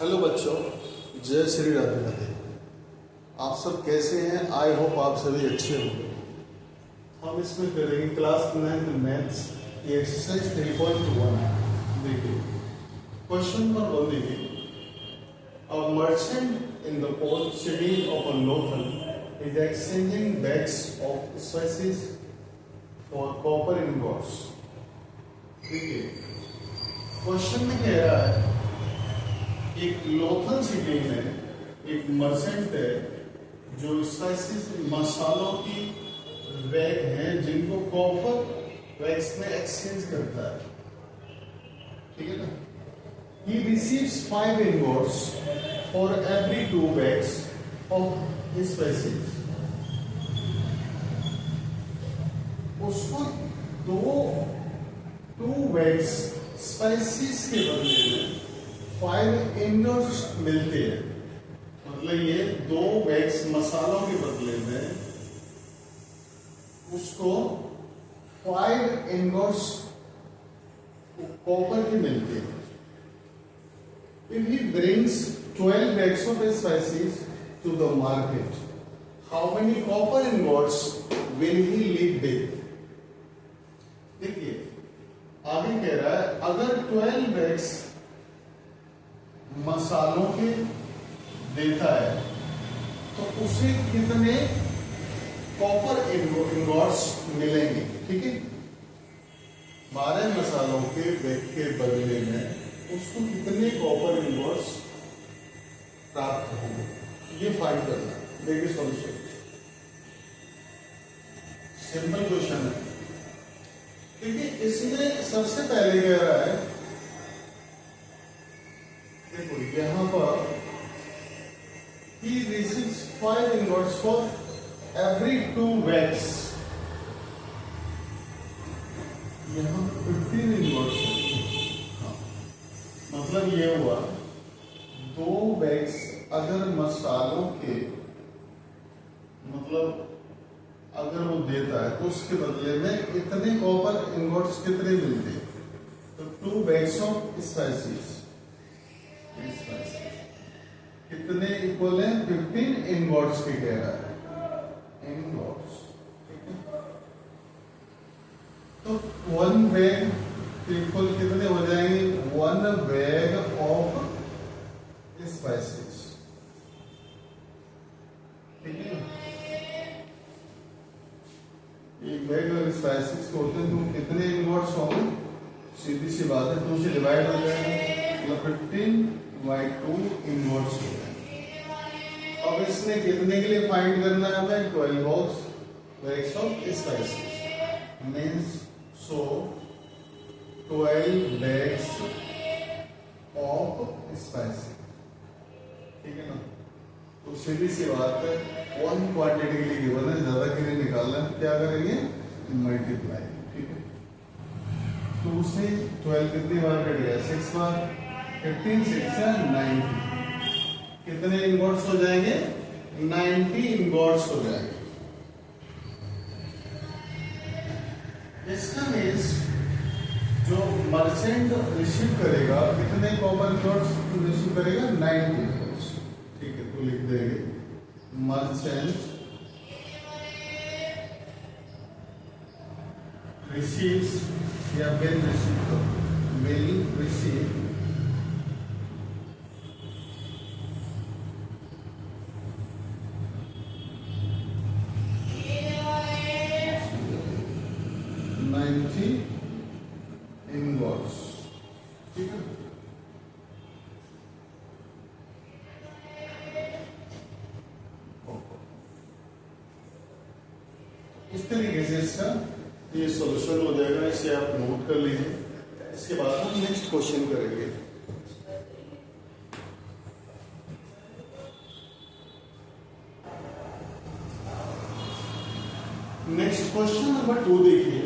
Hello बच्चों, जय श्री राधे राधे। आप सब कैसे हैं? आई होप आप सभी अच्छे होंगे। हम इसमें करेंगे क्लास 9 मैथ्स ये एक्सरसाइज 3.1। देखिए क्वेश्चन नंबर 1 देखिए। A merchant in the port city of a Lothal is exchanging bags of spices for copper ingots. देखिए क्वेश्चन में कह रहा है एक लोथल सिटी में एक मर्चेंट है जो स्पाइसेस मसालों की बैग हैं जिनको कॉपर बैग्स में एक्सचेंज करता है। ठीक है ना? He receives 5 ingots for every 2 bags of his spices. उसको टू बैग्स स्पाइसेस के बदले में 5 ingots मिलते हैं। मतलब ये 2 बैग्स मसालों के बदले में उसको 5 ingots कॉपर के मिलते हैं। If he brings 12 bags of spices to the market, how many copper ingots will he leave with? देखिए आगे कह रहा है अगर 12 बैग्स मसालों के देता है तो उसे कितने कॉपर इंगॉट्स मिलेंगे। ठीक है, 12 मसालों के बैग के बदले में उसको कितने कॉपर इंगॉट्स प्राप्त होंगे, ये फाइंड करना। देखिए सॉल्यूशन सिंपल क्वेश्चन है। देखिए इसमें सबसे पहले कह रहा है, देखो यहां पर he receives 5 ingots for every 2 bags। यहां 15 ingots है। हाँ। मतलब ये हुआ 2 बैग्स अगर मसालों के मतलब अगर वो देता है तो उसके बदले में इतने कॉपर इंगोट्स कितने मिलते हैं। तो 2 बैग्स ऑफ स्पाइसेस कितने इक्वल है 15 इंगोट्स के कह रहा है इंगोट्स। तो 1 बैग इक्वल कितने हो जाएंगे 1 बैग ऑफ स्पाइसेस। ठीक है, एक बैग अगर स्पाइसेस के होते हैं तो कितने इंगोट्स होंगे, सीधी सी बात है 2 से डिवाइड हो जाएगा, मतलब 15/2 इंगोट्स हो जाएंगे। अब इसने कितने के लिए फाइंड करना है हमें 12 bags of spices means so 12 bags of spices. ठीक है ना? तो सीधी सी बात है 1 क्वांटिटी के लिए गिवन है, ज्यादा के लिए निकालना है क्या करेंगे मल्टीप्लाई। ठीक है, 2 से 12 कितनी बार कट गया 6 बार, 15 6 है 90। कितने इंगोट्स हो जाएंगे 90 इंगोट्स हो जाएंगे। इसका मीन्स जो मर्चेंट रिसीव करेगा कितने कॉपर इंगोट्स रिसीव करेगा 90 इंगोट्स। ठीक है, तो लिख देंगे मर्चेंट receives या will receive 90 ingots। ठीक है, इस तरीके से इसका ये सॉल्यूशन हो जाएगा। इसे आप नोट कर लीजिए। इसके बाद हम नेक्स्ट क्वेश्चन करेंगे। नेक्स्ट क्वेश्चन नंबर 2 देखिए।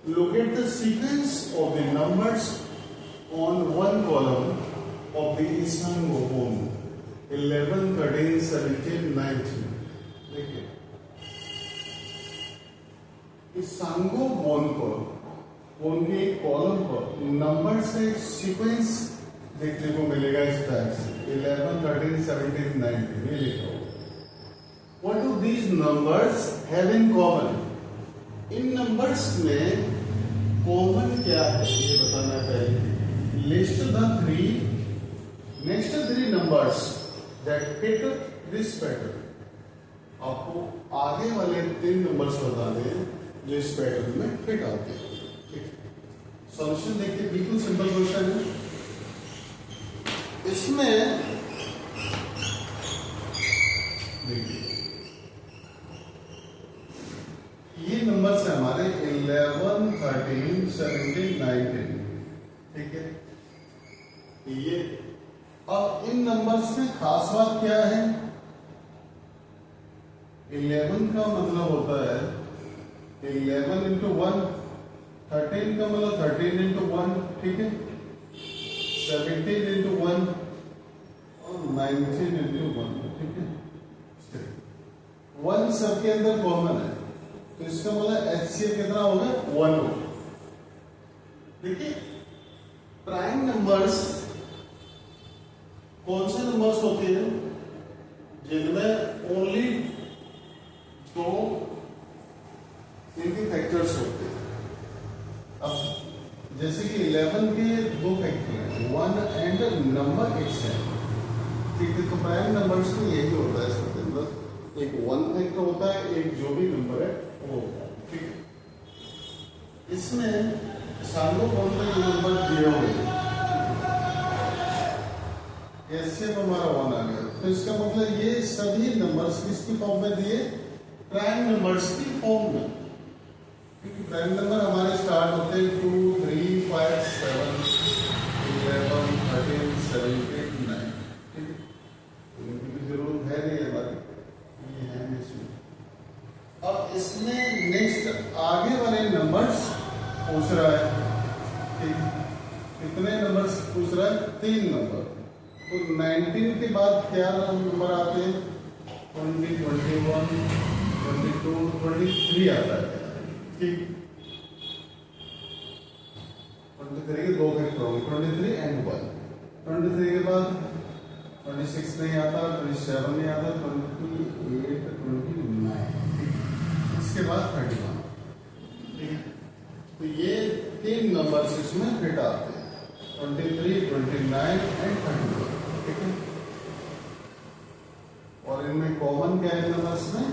Locate the sequence of the numbers on one column of the Ishango bone 11 13 17 19। देखिए इस सांगो बोन के एक कॉलम पर नंबर से सीक्वेंस देखने को मिलेगा इस टाइप से 11, 13, 17, 19 ये लिखो। What do these numbers have in common? In numbers में कॉमन क्या है ये बताना पहले। List the three next three numbers that fit this pattern. आपको आगे वाले 3 नंबर्स बताने हैं जो इस पैटर्न में फिट आते हैं। सॉल्यूशन देखिए, बिल्कुल सिंपल क्वेश्चन है। इसमें देखिए ये नंबर्स है हमारे 11, 13, 17, 19, ठीक है। ये अब इन नंबर्स में खास बात क्या है? 11 का मतलब होता है 11 into 1, 13 का मतलब 13 into 1, ठीक है, 17 into 1 और 19 into 1, ठीक है। 1 सबके अंदर कॉमन है तो इसका मतलब HCF कितना होगा? 1 होगा। देखिए प्राइम नंबर्स कौन से नंबर्स होते हैं जिनमें ओनली 2 इनके फैक्टर्स होते हैं। अब जैसे कि 11 के 2 फैक्टर हैं, 1 एंड नंबर itself, ठीक है। तो प्राइम नंबर्स में यही होता है, इसके अंदर एक 1 फैक्टर होता है, एक जो भी नंबर है वो होता है, ठीक है। इसमें सालों कौन सा नंबर दिया हुआ है, HCF हमारा 1 आ गया, तो इसका मतलब ये सभी नंबर्स किसकी फॉर्म में दिए? प्राइम नंबर्स की फॉर्म में। क्योंकि प्राइम नंबर हमारे स्टार्ट होते हैं 2, 3, 5, 7, 11, 13, 17, 9, ठीक है। उनकी जरूरत है नहीं हमारी, ये है इसमें। अब इसमें नेक्स्ट आगे वाले नंबर्स पूछ रहा है, ठीक है। कितने नंबर्स पूछ रहा है? 3 नंबर। तो 19 के बाद क्या नंबर आते हैं? 20, 21, 22, 23 आता है, ठीक। 23 के 2 फैक्टर होंगे, 23 एंड 1। 23 के बाद 26 नहीं आता, 27 नहीं आता, 28, 29, इसके बाद 31, ठीक है। तो ये 3 नंबर्स इसमें फिट आते हैं, 23, 29 एंड 31, ठीक है। और इनमें कॉमन क्या है नंबर्स में?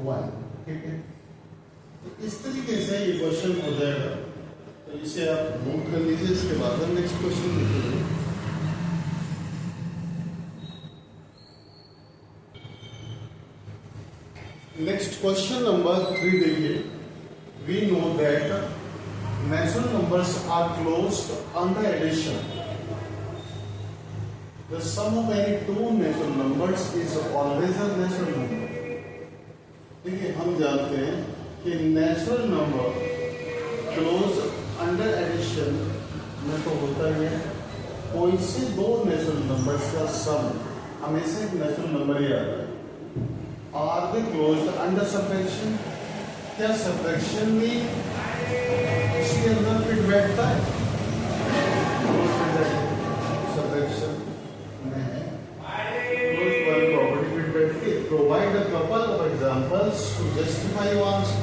1, ठीक है। तो इस तरीके से ये क्वेश्चन हो जाएगा, तो इसे आप नोट कर लीजिए। इसके बाद हम नेक्स्ट क्वेश्चन लिखेंगे। नेक्स्ट क्वेश्चन नंबर 3 देखिए। We know that natural numbers are closed on the addition. The sum of any 2 natural numbers is always a natural number. देखिए हम जानते हैं कि natural number close under addition में तो होता ही है, कोई से 2 नेचुरल नंबर्स का सम हमेशा एक नेचुरल नंबर ही आता है। Are they closed under subtraction? क्या सब्ट्रैक्शन भी इसके अंदर फिट बैठता है? सब्ट्रैक्शन में है क्लोज्ड वाली प्रॉपर्टी फिट बैठती है। Provide a couple of examples to justify your answer.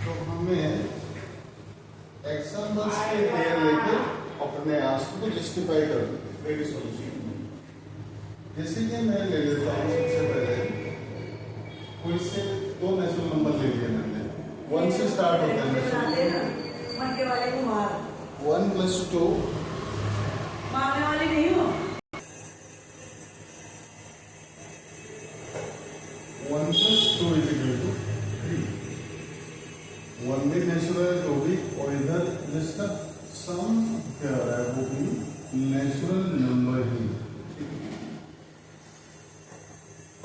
तो हमें एग्जांपल्स के पेयर लेके अपने आंसर को जस्टिफाई कर देते हैं सॉल्यूशन। जैसे कि मैं ले लेता हूँ सबसे पहले कोई से 2 नेचुरल नंबर ले लिए मैंने, 1 से स्टार्ट होता है नेचुरल। 1 + 2 मारने वाली नहीं हो। 1 + 2 = 3। 1 भी नेचुरल है, 2 भी, और इधर जिसका सम क्या आ रहा है वो भी नेचुरल नंबर ही।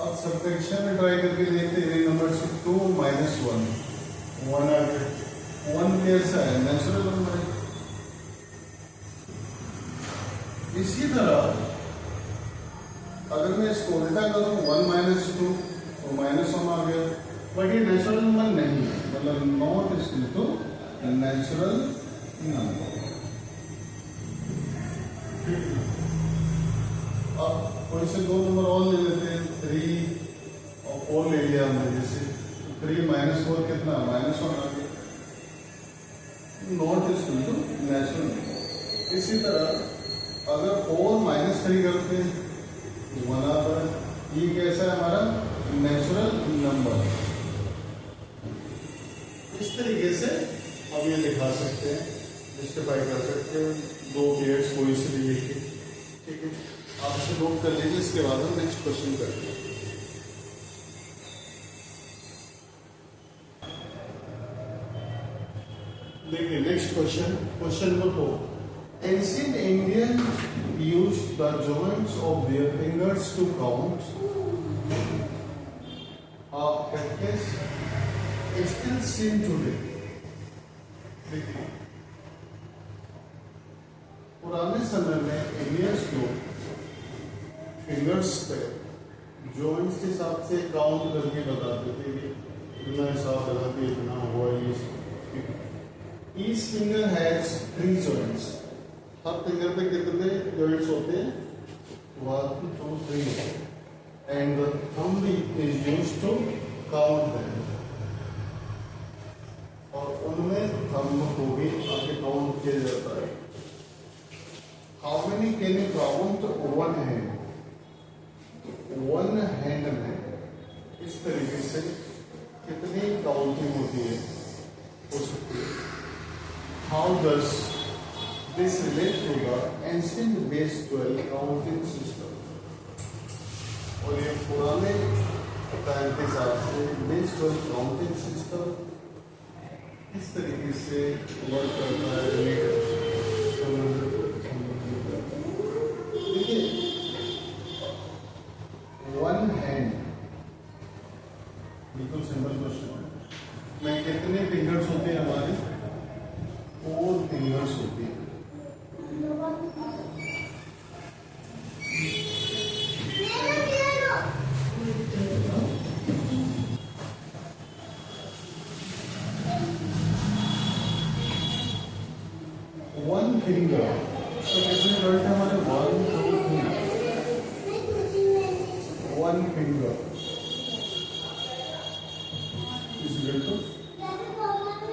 अब सब्ट्रैक्शन में ट्राई करके देखते हैं। नंबर से 2 - 1, 1 आ गया। 1 कैसा है? नेचुरल नंबर है। इसी तरह अगर मैं इसको उल्टा करूं 1 - 2 तो -1 आ गया, बट ये नेचुरल नंबर नहीं है, मतलब not is to natural number. अब कोई से 2 नंबर और ले लेते हैं, 3 और 4 ले लिया हमने। जैसे 3 - 4 कितना, -1 आ गया। Not equal to natural. इसी तरह अगर 4 - 3 करते हैं 1 आता है। ये कैसा है हमारा नेचुरल नंबर। इस तरीके से हम ये दिखा सकते हैं, जस्टिफाई कर सकते हैं 2 पीरियड्स कोई से भी लेके। ठीक है, आप इसे नोट कर लीजिए। इसके बाद हम नेक्स्ट क्वेश्चन करते हैं। देखिए next question, question number 4। Ancient Indian used the joints of their fingers to count a practice still seen today। देखिए पुराने समय में इंडियंस लोग फिंगर्स पे जॉइंट्स के हिसाब से काउंट करके बताते थे कि इतना हिसाब लगा के इतना हुआ। Each finger has 3 joints. हर फिंगर पे कितने जॉइंट्स होते हैं? 1 2 3। And the thumb is used to count them. और उनमें थंब को भी आगे काउंट किया जाता है। How many can you count one hand? One hand में इस तरीके से कितनी काउंटिंग होती है, हो सकती है। How does this relate to the ancient base 12 counting system? और ये पुराने टाइम के हिसाब से बेस 12 काउंटिंग सिस्टम इस तरीके से वर्क करता है, रिलेट देखिए। वन हैंड बिल्कुल सिंपल क्वेश्चन है। मैं कितने फिंगर्स होते हैं हमारे? 4 फिंगर्स होती है। वन फिंगर तो कितने करते हैं हमारे? 1 2 3। One finger is equal to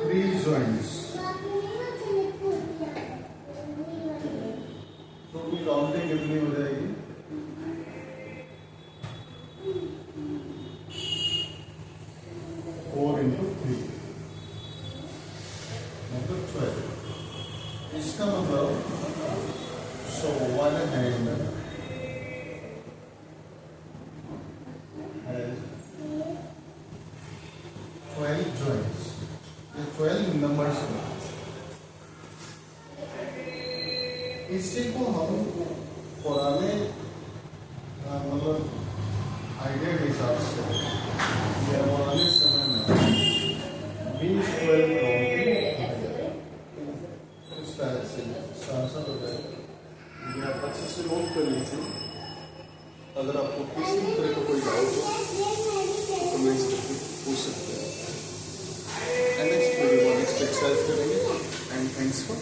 3 joints. Total counting कितनी हो जाएगी? 4 × 3 मतलब 12। इसका मतलब so one hand has 12 joints. ये 12 नंबर्स हैं। इसी को हम पुराने मतलब आइडिया के हिसाब से या पुराने समय में 20-12 आंसर हो जाएगा। ये आप अच्छे से नोट कर लीजिए। अगर आपको किसी भी तरह का कोई डाउट हो तो कमेंट्स करके पूछ सकते हैं। नेक्स्ट वीडियो में नेक्स्ट एक्सरसाइज करेंगे। And thanks for